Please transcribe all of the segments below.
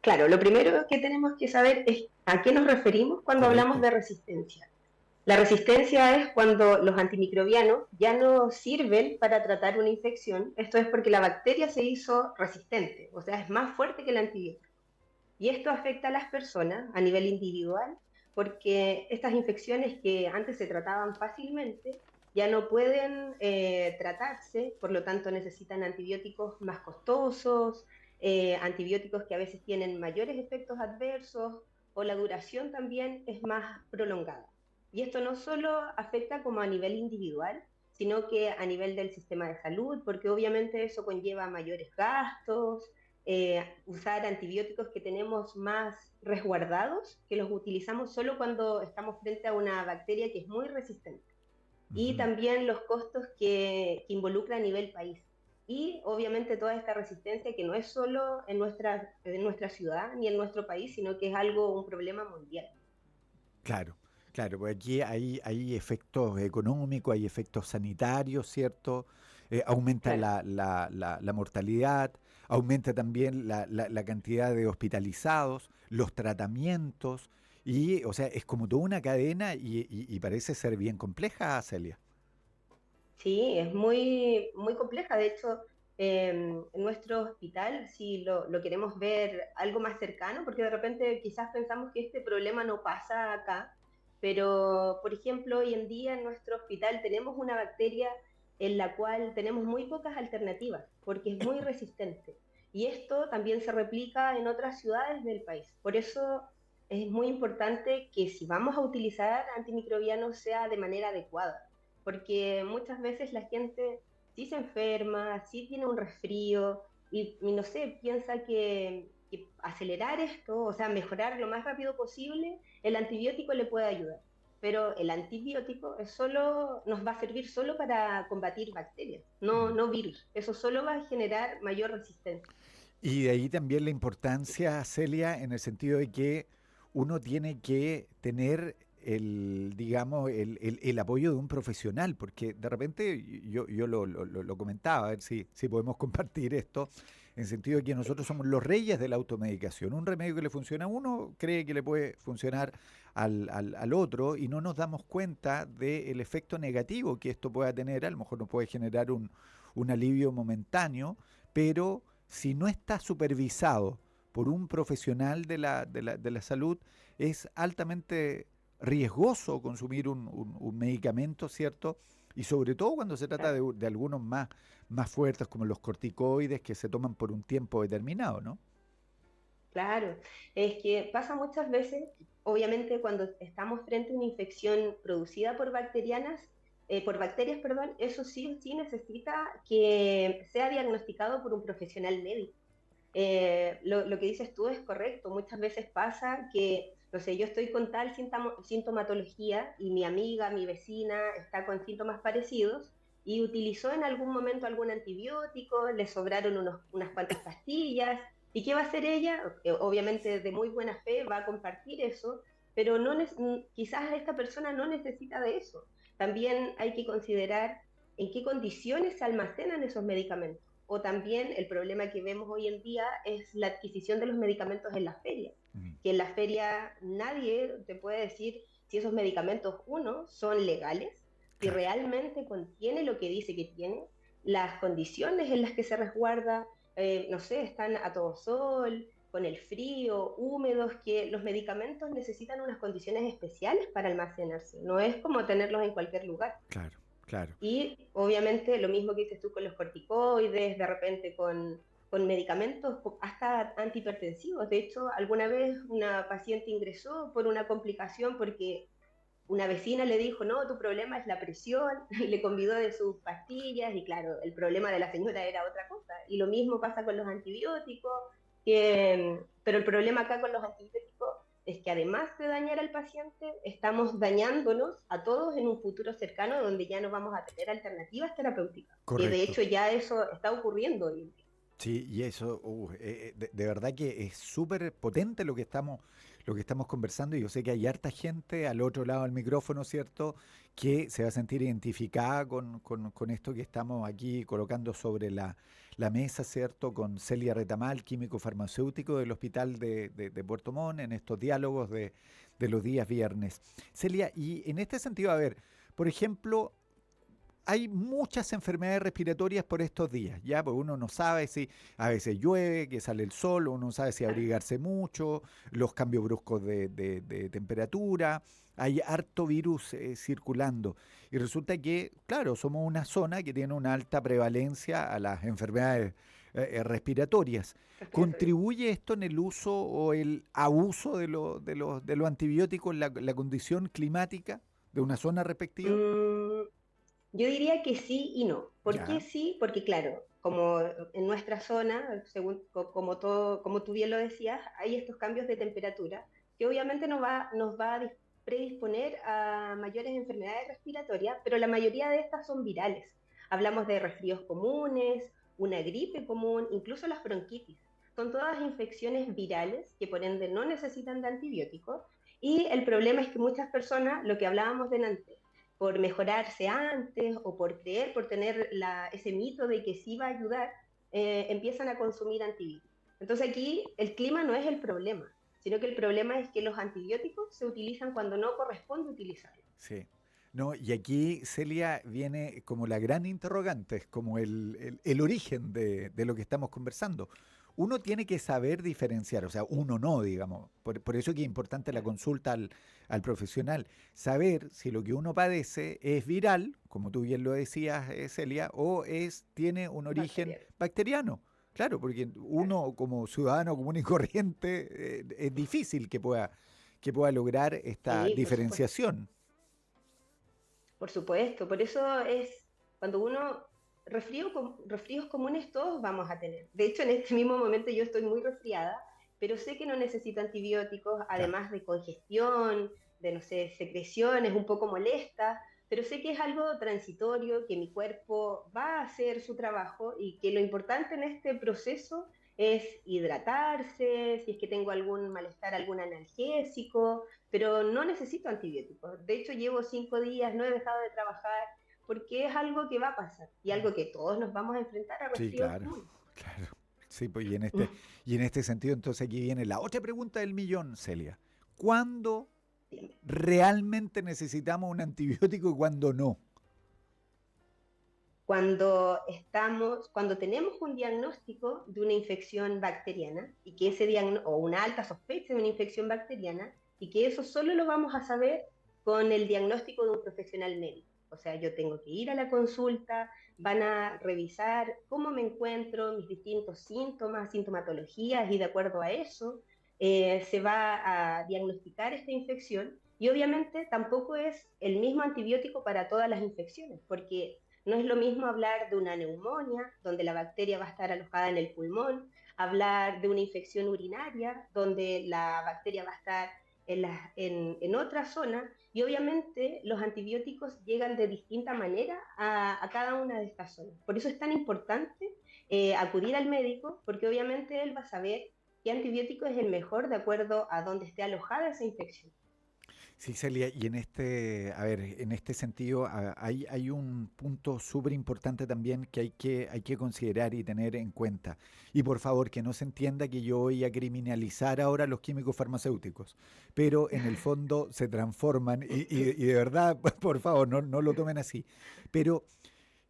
Claro, lo primero que tenemos que saber es a qué nos referimos cuando hablamos Correcto. de resistencia. La resistencia es cuando los antimicrobianos ya no sirven para tratar una infección. Esto es porque la bacteria se hizo resistente, o sea, es más fuerte que el antibiótico. Y esto afecta a las personas a nivel individual porque estas infecciones que antes se trataban fácilmente ya no pueden tratarse, por lo tanto necesitan antibióticos más costosos, antibióticos que a veces tienen mayores efectos adversos o la duración también es más prolongada. Y esto no solo afecta como a nivel individual, sino que a nivel del sistema de salud, porque obviamente eso conlleva mayores gastos, usar antibióticos que tenemos más resguardados, que los utilizamos solo cuando estamos frente a una bacteria que es muy resistente. Y Ujú. también los costos que involucra a nivel país. Y obviamente toda esta resistencia que no es solo en nuestra ciudad ni en nuestro país, sino que es algo, un problema mundial. Claro, claro, porque aquí hay efectos económicos, hay efectos sanitarios, ¿cierto? Aumenta Claro. la mortalidad, aumenta también la cantidad de hospitalizados, los tratamientos, y, o sea, es como toda una cadena y parece ser bien compleja, Celia. Sí, es muy, muy compleja. De hecho, en nuestro hospital, si lo queremos ver algo más cercano, porque de repente quizás pensamos que este problema no pasa acá, pero por ejemplo, hoy en día en nuestro hospital tenemos una bacteria en la cual tenemos muy pocas alternativas, porque es muy resistente. Y esto también se replica en otras ciudades del país. Por eso es muy importante que si vamos a utilizar antimicrobianos sea de manera adecuada porque muchas veces la gente sí se enferma, sí tiene un resfrío y no sé, piensa que acelerar esto, o sea, mejorar lo más rápido posible, el antibiótico le puede ayudar. Pero el antibiótico es solo, nos va a servir solo para combatir bacterias, no, no virus. Eso solo va a generar mayor resistencia. Y de ahí también la importancia, Celia, en el sentido de que uno tiene que tener el, digamos, el apoyo de un profesional, porque de repente yo lo comentaba, a ver si podemos compartir esto, en el sentido de que nosotros somos los reyes de la automedicación. Un remedio que le funciona a uno cree que le puede funcionar al otro y no nos damos cuenta del efecto negativo que esto pueda tener. A lo mejor nos puede generar un alivio momentáneo, pero si no está supervisado por un profesional de la salud, es altamente riesgoso consumir un medicamento, ¿cierto? Y sobre todo cuando se trata Claro. de algunos más fuertes, como los corticoides, que se toman por un tiempo determinado, ¿no? Claro, es que pasa muchas veces, obviamente cuando estamos frente a una infección producida por bacterias, perdón, eso sí, sí necesita que sea diagnosticado por un profesional médico. Lo que dices tú es correcto. Muchas veces pasa que, no sé, yo estoy con tal sintomatología y mi amiga, mi vecina está con síntomas parecidos y utilizó en algún momento algún antibiótico, le sobraron unas cuantas pastillas. ¿Y qué va a hacer ella? Obviamente de muy buena fe va a compartir eso, pero no quizás esta persona no necesita de eso. También hay que considerar en qué condiciones se almacenan esos medicamentos o también el problema que vemos hoy en día es la adquisición de los medicamentos en las ferias, Mm, que en la feria nadie te puede decir si esos medicamentos, uno, son legales, si claro. realmente contiene lo que dice que tiene, las condiciones en las que se resguarda, no sé, están a todo sol, con el frío, húmedos, que los medicamentos necesitan unas condiciones especiales para almacenarse, no es como tenerlos en cualquier lugar. Claro, claro. Y obviamente lo mismo que dices tú con los corticoides, de repente con medicamentos hasta antihipertensivos. De hecho, alguna vez una paciente ingresó por una complicación porque una vecina le dijo, no, tu problema es la presión, y le convidó de sus pastillas, y claro, el problema de la señora era otra cosa. Y lo mismo pasa con los antibióticos, pero el problema acá con los antibióticos es que además de dañar al paciente, estamos dañándonos a todos en un futuro cercano donde ya no vamos a tener alternativas terapéuticas, que de Correcto. hecho ya eso está ocurriendo hoy en día. Sí, y eso, de verdad que es súper potente lo que estamos conversando y yo sé que hay harta gente al otro lado del micrófono, ¿cierto?, que se va a sentir identificada con esto que estamos aquí colocando sobre la mesa, ¿cierto?, con Celia Retamal, químico farmacéutico del Hospital de Puerto Montt, en estos diálogos de los días viernes. Celia, y en este sentido, a ver, por ejemplo, hay muchas enfermedades respiratorias por estos días, ¿ya? Porque uno no sabe si a veces llueve, que sale el sol, uno no sabe si abrigarse mucho, los cambios bruscos de temperatura, hay harto virus circulando. Y resulta que, claro, somos una zona que tiene una alta prevalencia a las enfermedades respiratorias. respiratorio. ¿Contribuye esto en el uso o el abuso de los antibióticos, la condición climática de una zona respectiva? Mm, yo diría que sí y no. ¿Por qué Ya, sí? Porque claro, como en nuestra zona, según, como, todo, como tú bien lo decías, hay estos cambios de temperatura que obviamente nos va a predisponer a mayores enfermedades respiratorias, pero la mayoría de estas son virales. Hablamos de resfríos comunes, una gripe común, incluso las bronquitis. Son todas infecciones virales que por ende no necesitan de antibióticos y el problema es que muchas personas, lo que hablábamos delante, por mejorarse antes o por creer, por tener ese mito de que sí va a ayudar, empiezan a consumir antibióticos. Entonces aquí el clima no es el problema, sino que el problema es que los antibióticos se utilizan cuando no corresponde utilizarlos. sí. No, y aquí, Celia, viene como la gran interrogante, es como el origen de lo que estamos conversando. Uno tiene que saber diferenciar, o sea, uno no, digamos. Por eso que es importante la consulta al profesional. Saber si lo que uno padece es viral, como tú bien lo decías, Celia, o tiene un origen Bacteriano, bacteriano. Claro, porque claro. uno como ciudadano común y corriente es difícil que pueda lograr esta Sí, por supuesto. diferenciación. Por supuesto, por eso es cuando uno, resfríos comunes todos vamos a tener. De hecho, en este mismo momento yo estoy muy resfriada, pero sé que no necesito antibióticos, Claro. además de congestión, de, no sé, secreciones un poco molestas, pero sé que es algo transitorio, que mi cuerpo va a hacer su trabajo y que lo importante en este proceso es hidratarse, si es que tengo algún malestar, algún analgésico, pero no necesito antibióticos. De hecho, llevo 5 días, no he dejado de trabajar, porque es algo que va a pasar y algo que todos nos vamos a enfrentar a Sí, resfríos claro, comunes. claro. Sí, pues y en este sentido, entonces aquí viene la otra pregunta del millón, Celia. ¿Cuándo realmente necesitamos un antibiótico y cuándo no? Cuando tenemos un diagnóstico de una infección bacteriana y que o una alta sospecha de una infección bacteriana y que eso solo lo vamos a saber con el diagnóstico de un profesional médico. O sea, yo tengo que ir a la consulta, van a revisar cómo me encuentro, mis distintos síntomas, sintomatologías y de acuerdo a eso se va a diagnosticar esta infección y obviamente tampoco es el mismo antibiótico para todas las infecciones, porque no es lo mismo hablar de una neumonía, donde la bacteria va a estar alojada en el pulmón, hablar de una infección urinaria, donde la bacteria va a estar en otra zona, y obviamente los antibióticos llegan de distinta manera a cada una de estas zonas. Por eso es tan importante acudir al médico, porque obviamente él va a saber qué antibiótico es el mejor de acuerdo a dónde esté alojada esa infección. Sí, Celia, y en este, a ver, en este sentido hay un punto súper importante también que hay que considerar y tener en cuenta. Y por favor, que no se entienda que yo voy a criminalizar ahora a los químicos farmacéuticos, pero en el fondo se transforman y de verdad, por favor, no lo tomen así. Pero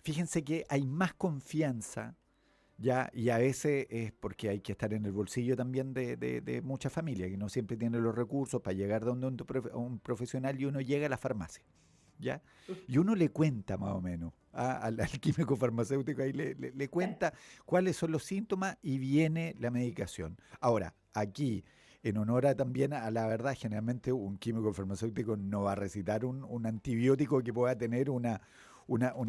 fíjense que hay más confianza. Ya, y a veces es porque hay que estar en el bolsillo también de muchas familias, que no siempre tienen los recursos para llegar donde un profesional y uno llega a la farmacia, ¿ya? Y uno le cuenta más o menos al químico farmacéutico, ahí le Claro. cuenta cuáles son los síntomas y viene la medicación. Ahora, aquí, en honor también a la verdad, generalmente un químico farmacéutico no va a recitar un antibiótico que pueda tener una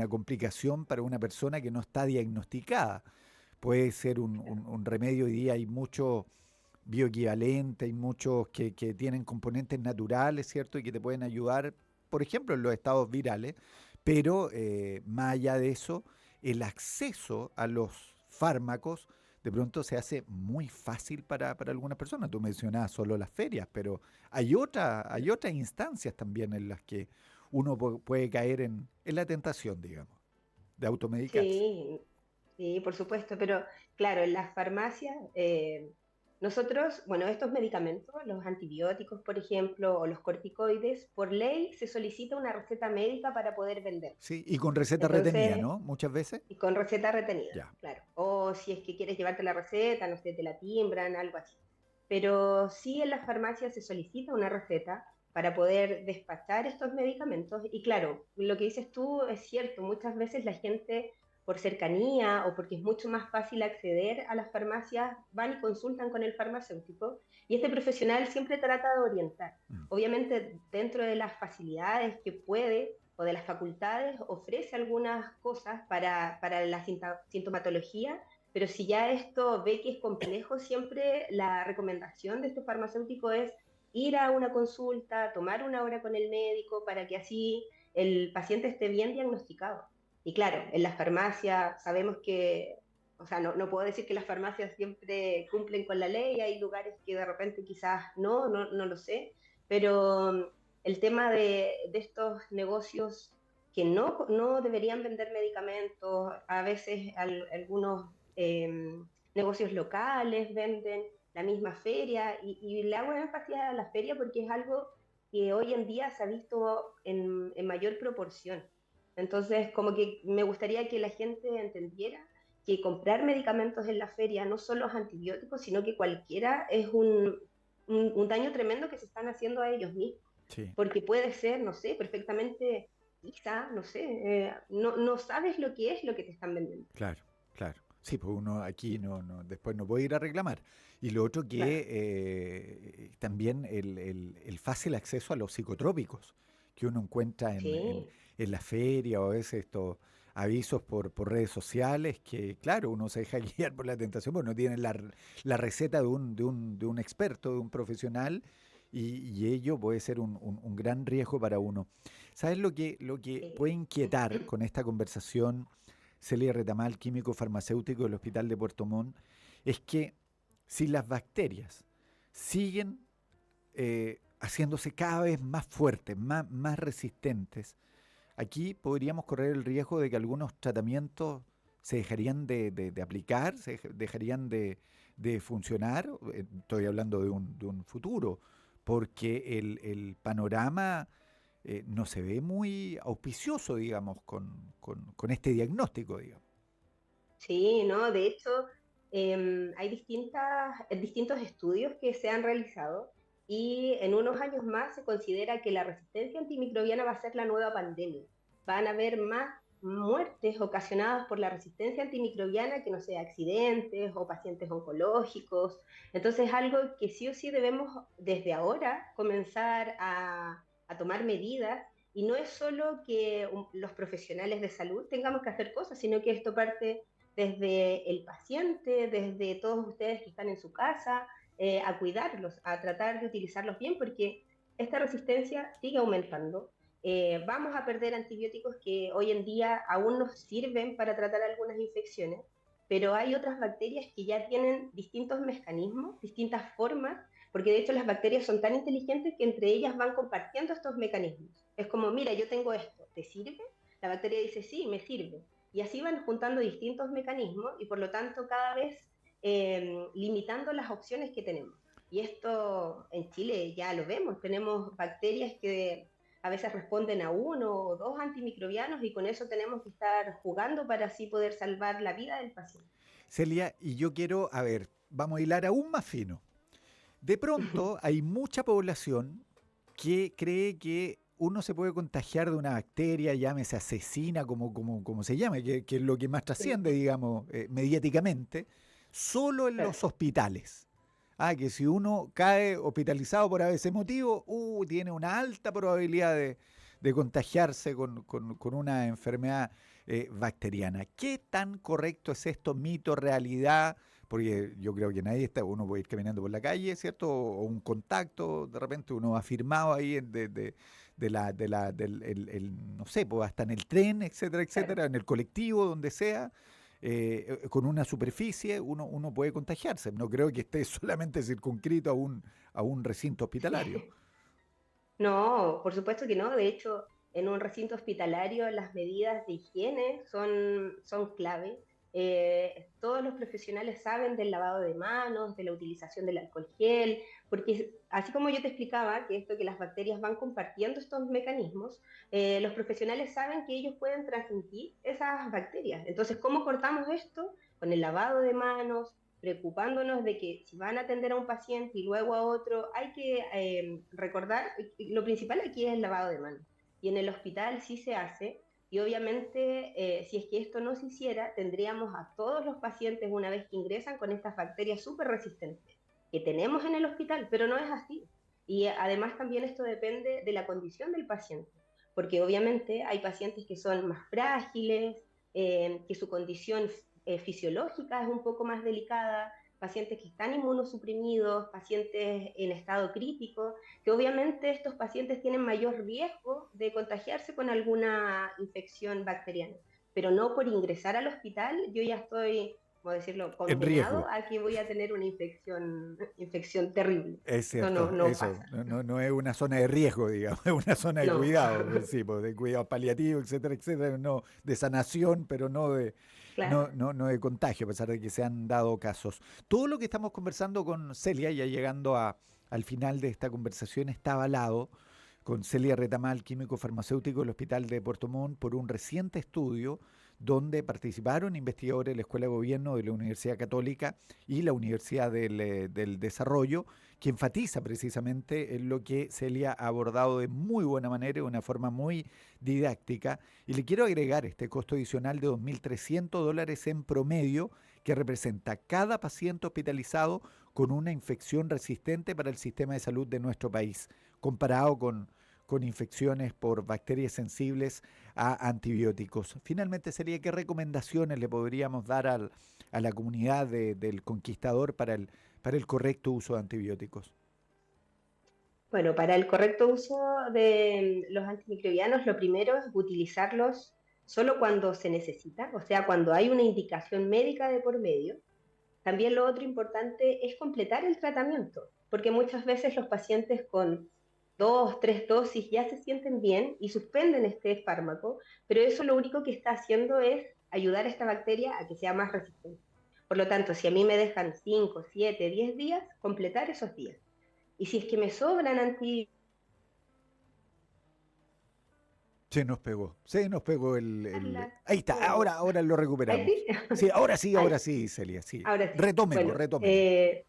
complicación para una persona que no está diagnosticada. Puede ser un remedio. Hoy día hay muchos bioequivalentes, hay muchos que tienen componentes naturales, ¿cierto? Y que te pueden ayudar, por ejemplo, en los estados virales, pero más allá de eso, el acceso a los fármacos de pronto se hace muy fácil para algunas personas. Tú mencionabas solo las ferias, pero hay otras instancias también en las que uno puede caer en la tentación, digamos, de automedicarse. Sí, sí, por supuesto, pero claro, en las farmacias, nosotros, bueno, estos medicamentos, los antibióticos, por ejemplo, o los corticoides, por ley se solicita una receta médica para poder vender. Sí, y con receta retenida, Entonces, ¿no? Muchas veces. y con receta retenida, Ya. claro. O si es que quieres llevarte la receta, no sé, te la timbran, algo así. Pero sí en las farmacias se solicita una receta para poder despachar estos medicamentos. Y claro, lo que dices tú es cierto, muchas veces la gente por cercanía o porque es mucho más fácil acceder a las farmacias, van y consultan con el farmacéutico y este profesional siempre trata de orientar. Mm. Obviamente dentro de las facilidades que puede o de las facultades ofrece algunas cosas para la sintomatología, pero si ya esto ve que es complejo, siempre la recomendación de este farmacéutico es ir a una consulta, tomar una hora con el médico para que así el paciente esté bien diagnosticado. Y claro, en las farmacias sabemos que, o sea, no puedo decir que las farmacias siempre cumplen con la ley, hay lugares que de repente quizás no lo sé, pero el tema de estos negocios que no deberían vender medicamentos, a veces algunos negocios locales venden la misma feria, y le hago énfasis a la feria porque es algo que hoy en día se ha visto en mayor proporción. Entonces, como que me gustaría que la gente entendiera que comprar medicamentos en la feria, no solo los antibióticos, sino que cualquiera es un daño tremendo que se están haciendo a ellos mismos, Sí, porque puede ser, no sé, perfectamente, quizá, no sé, no sabes lo que es lo que te están vendiendo. claro, claro. Sí, pues uno aquí después no puede ir a reclamar. Y lo otro Claro, que también el fácil acceso a los psicotrópicos que uno encuentra sí, en la feria o a veces estos avisos por redes sociales que, claro, uno se deja guiar por la tentación, porque no tiene la receta de un experto, de un profesional, y ello puede ser un gran riesgo para uno. ¿Sabes lo que puede sí. inquietar con esta conversación, Celia Retamal, químico farmacéutico del Hospital de Puerto Montt? Es que si las bacterias siguen haciéndose cada vez más fuertes, más resistentes, aquí podríamos correr el riesgo de que algunos tratamientos se dejarían de aplicar, dejarían de funcionar. Estoy hablando de un futuro, porque el panorama no se ve muy auspicioso, digamos, con este diagnóstico, digamos. Sí, no, de hecho, hay distintos estudios que se han realizado y en unos años más se considera que la resistencia antimicrobiana va a ser la nueva pandemia. Van a haber más muertes ocasionadas por la resistencia antimicrobiana que, no sé, accidentes o pacientes oncológicos. Entonces, algo que sí o sí debemos desde ahora comenzar a tomar medidas, y no es solo que los profesionales de salud tengamos que hacer cosas, sino que esto parte desde el paciente, desde todos ustedes que están en su casa, a cuidarlos, a tratar de utilizarlos bien, porque esta resistencia sigue aumentando. Vamos a perder antibióticos que hoy en día aún nos sirven para tratar algunas infecciones, pero hay otras bacterias que ya tienen distintos mecanismos, distintas formas, porque de hecho las bacterias son tan inteligentes que entre ellas van compartiendo estos mecanismos. Es como, mira, yo tengo esto, ¿te sirve? La bacteria dice, sí, me sirve. Y así van juntando distintos mecanismos y por lo tanto cada vez limitando las opciones que tenemos. Y esto en Chile ya lo vemos, tenemos bacterias que a veces responden a uno o dos antimicrobianos y con eso tenemos que estar jugando para así poder salvar la vida del paciente. Celia, y yo quiero, a ver, vamos a hilar aún más fino. De pronto hay mucha población que cree que uno se puede contagiar de una bacteria, llámese asesina, como se llame, que es lo que más Sí, trasciende, digamos, mediáticamente, solo en claro. los hospitales. Ah, que si uno cae hospitalizado por ese motivo, tiene una alta probabilidad de contagiarse con una enfermedad bacteriana. ¿Qué tan correcto es esto, mito, realidad? Porque yo creo que nadie está, uno puede ir caminando por la calle, ¿cierto? O un contacto, de repente uno ha firmado ahí no sé, pues hasta en el tren, etcétera, Claro. etcétera, en el colectivo, donde sea. con una superficie uno puede contagiarse. No creo que esté solamente circunscrito a un recinto hospitalario. No, por supuesto que no. De hecho, en un recinto hospitalario las medidas de higiene son clave. Todos los profesionales saben del lavado de manos, de la utilización del alcohol gel, porque así como yo te explicaba que esto que las bacterias van compartiendo estos mecanismos, los profesionales saben que ellos pueden transmitir esas bacterias. Entonces, ¿cómo cortamos esto? Con el lavado de manos, preocupándonos de que si van a atender a un paciente y luego a otro, hay que recordar, lo principal aquí es el lavado de manos. Y en el hospital sí se hace, y obviamente si es que esto no se hiciera, tendríamos a todos los pacientes una vez que ingresan con estas bacterias súper resistentes que tenemos en el hospital, pero no es así. Y además también esto depende de la condición del paciente, porque obviamente hay pacientes que son más frágiles, que su condición fisiológica es un poco más delicada, pacientes que están inmunosuprimidos, pacientes en estado crítico, que obviamente estos pacientes tienen mayor riesgo de contagiarse con alguna infección bacteriana, pero no por ingresar al hospital, yo ya estoy, como decirlo, En condenado riesgo. a que voy a tener una infección terrible. Es Eso cierto, no eso pasa. no es una zona de riesgo, digamos, es una zona de No, cuidado, pues sí, pues, de cuidado paliativo, etcétera, no, de sanación, pero claro. no de contagio, a pesar de que se han dado casos. Todo lo que estamos conversando con Celia, ya llegando al final de esta conversación, está avalado con Celia Retamal, químico farmacéutico del Hospital de Puerto Montt, por un reciente estudio donde participaron investigadores de la Escuela de Gobierno de la Universidad Católica y la Universidad del Desarrollo, que enfatiza precisamente en lo que Celia ha abordado de muy buena manera, de una forma muy didáctica. Y le quiero agregar este costo adicional de $2.300 en promedio, que representa cada paciente hospitalizado con una infección resistente para el sistema de salud de nuestro país, comparado con infecciones por bacterias sensibles a antibióticos. Finalmente, sería qué recomendaciones le podríamos dar a la comunidad del conquistador para el correcto uso de antibióticos. Bueno, para el correcto uso de los antimicrobianos, lo primero es utilizarlos solo cuando se necesita, o sea, cuando hay una indicación médica de por medio. También lo otro importante es completar el tratamiento, porque muchas veces los pacientes con 2, 3 dosis ya se sienten bien y suspenden este fármaco, pero eso lo único que está haciendo es ayudar a esta bacteria a que sea más resistente. Por lo tanto, si a mí me dejan 5, 7, 10 días, completar esos días. Y si es que me sobran antibióticos, Se nos pegó Ahí está, ahora lo ¿ahí recuperamos. sí? Sí, Ahí, ahora sí, Celia, sí. ahora sí. Retomemos, Bueno, retomemos.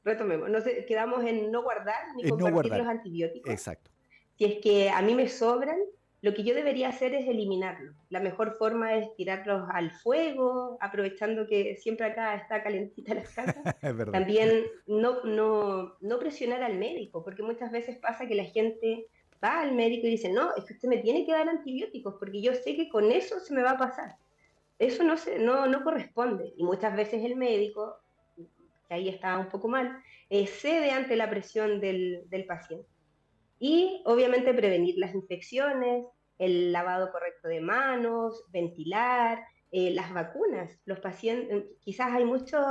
retomemos. No sé, quedamos en no guardar ni En no compartir los guardar. antibióticos. Exacto. Si es que a mí me sobran, lo que yo debería hacer es eliminarlos. La mejor forma es tirarlos al fuego, aprovechando que siempre acá está calentita las casas. Es verdad. También no presionar al médico, porque muchas veces pasa que la gente va al médico y dice, no, es que usted me tiene que dar antibióticos, porque yo sé que con eso se me va a pasar. Eso no corresponde. Y muchas veces el médico, que ahí está un poco mal, cede ante la presión del paciente. Y obviamente prevenir las infecciones, el lavado correcto de manos, ventilar, las vacunas. Los pacientes, quizás hay muchas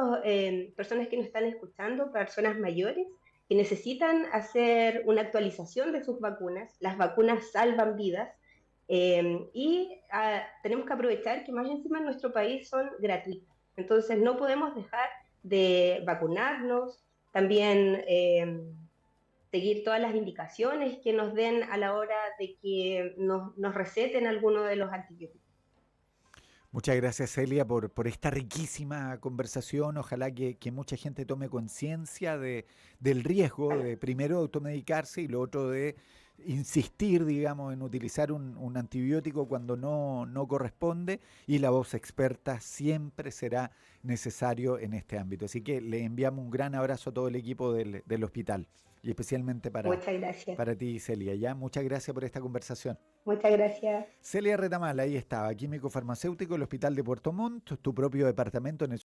personas que nos están escuchando, personas mayores, que necesitan hacer una actualización de sus vacunas. Las vacunas salvan vidas tenemos que aprovechar que más encima en nuestro país son gratuitas. Entonces no podemos dejar de vacunarnos, también seguir todas las indicaciones que nos den a la hora de que nos receten alguno de los antibióticos. Muchas gracias, Celia, por esta riquísima conversación. Ojalá que mucha gente tome conciencia del riesgo de primero automedicarse y lo otro de insistir, digamos, en utilizar un antibiótico cuando no corresponde, y la voz experta siempre será necesario en este ámbito. Así que le enviamos un gran abrazo a todo el equipo del hospital y especialmente Muchas gracias. para ti, Celia. ¿Ya? Muchas gracias por esta conversación. Muchas gracias. Celia Retamal, ahí estaba, químico farmacéutico del Hospital de Puerto Montt, tu propio departamento en el